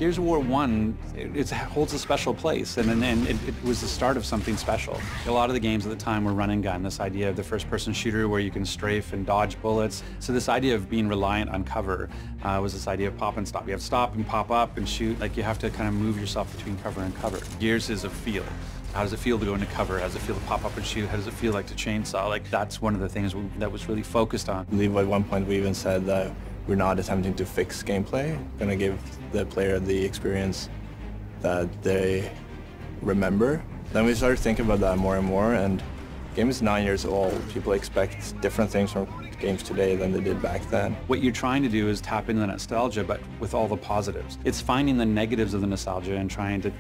Gears of War 1, it holds a special place, and it was the start of something special. A lot of the games at the time were run and gun, this idea of the first-person shooter where you can strafe and dodge bullets. So this idea of being reliant on cover was this idea of pop and stop. You have to stop and pop up and shoot, like you have to kind of move yourself between cover and cover. Gears is a feel. How does it feel to go into cover? How does it feel to pop up and shoot? How does it feel like to chainsaw? Like, that's one of the things that was really focused on. I believe at one point we even said that we're not attempting to fix gameplay. We're going to give the player the experience that they remember. Then we started thinking about that more and more, and the game is 9 years old. People expect different things from games today than they did back then. What you're trying to do is tap into the nostalgia, but with all the positives. It's finding the negatives of the nostalgia and trying to,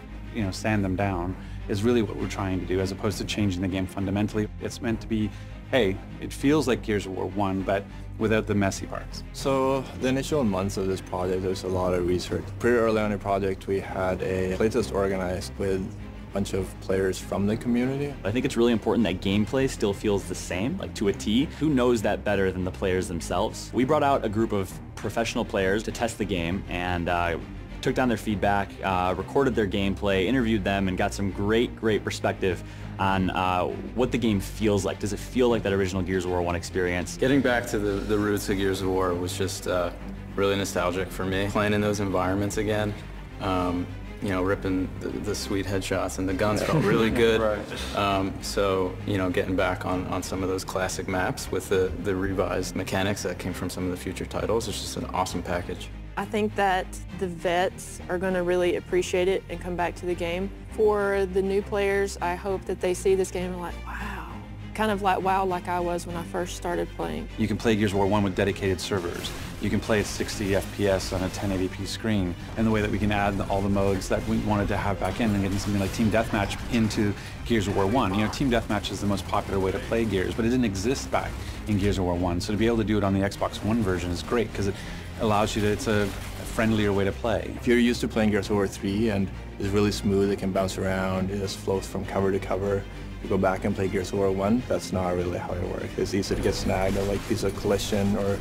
sand them down is really what we're trying to do, as opposed to changing the game fundamentally. It's meant to be, hey, it feels like Gears of War 1, but without the messy parts. So the initial months of this project, there was a lot of research. Pretty early on in the project, we had a playtest organized with a bunch of players from the community. I think it's really important that gameplay still feels the same, like to a T. Who knows that better than the players themselves? We brought out a group of professional players to test the game, and took down their feedback, recorded their gameplay, interviewed them, and got some great perspective on what the game feels like. Does it feel like that original Gears of War 1 experience? Getting back to the roots of Gears of War was just really nostalgic for me. Playing in those environments again, ripping the sweet headshots, and the guns felt really good. Right. So, getting back on some of those classic maps with the revised mechanics that came from some of the future titles is just an awesome package. I think that the vets are going to really appreciate it and come back to the game. For the new players, I hope that they see this game and like, wow. Kind of like wow, like I was when I first started playing. You can play Gears of War 1 with dedicated servers. You can play at 60 FPS on a 1080p screen. And the way that we can add all the modes that we wanted to have back in, and getting something like Team Deathmatch into Gears of War 1. Team Deathmatch is the most popular way to play Gears, but it didn't exist back in Gears of War 1. So to be able to do it on the Xbox One version is great, because it allows you to, it's a friendlier way to play. If you're used to playing Gears of War 3 and it's really smooth, it can bounce around, it just flows from cover to cover. You go back and play Gears of War 1, that's not really how it works. It's easy to get snagged or like piece of collision or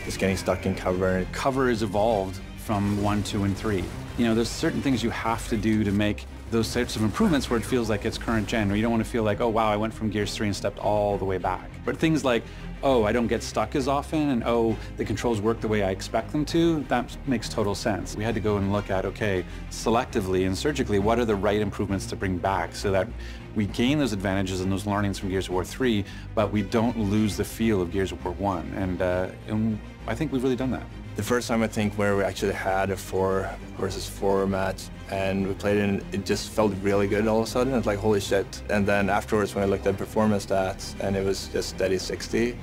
just getting stuck in cover. Cover is evolved from 1, 2, and 3. There's certain things you have to do to make those types of improvements where it feels like it's current gen, or you don't want to feel like, oh wow, I went from Gears 3 and stepped all the way back. But things like, oh, I don't get stuck as often, and oh, the controls work the way I expect them to, that makes total sense. We had to go and look at, okay, selectively and surgically, what are the right improvements to bring back so that we gain those advantages and those learnings from Gears of War 3, but we don't lose the feel of Gears of War 1, and I think we've really done that. The first time, I think, where we actually had a 4 versus 4 match and we played it, and it just felt really good all of a sudden. It's like, holy shit. And then afterwards, when I looked at performance stats, and it was just steady 60,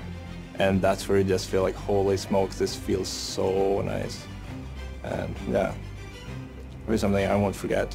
and that's where you just feel like, holy smokes, this feels so nice. And yeah, it'll be something I won't forget.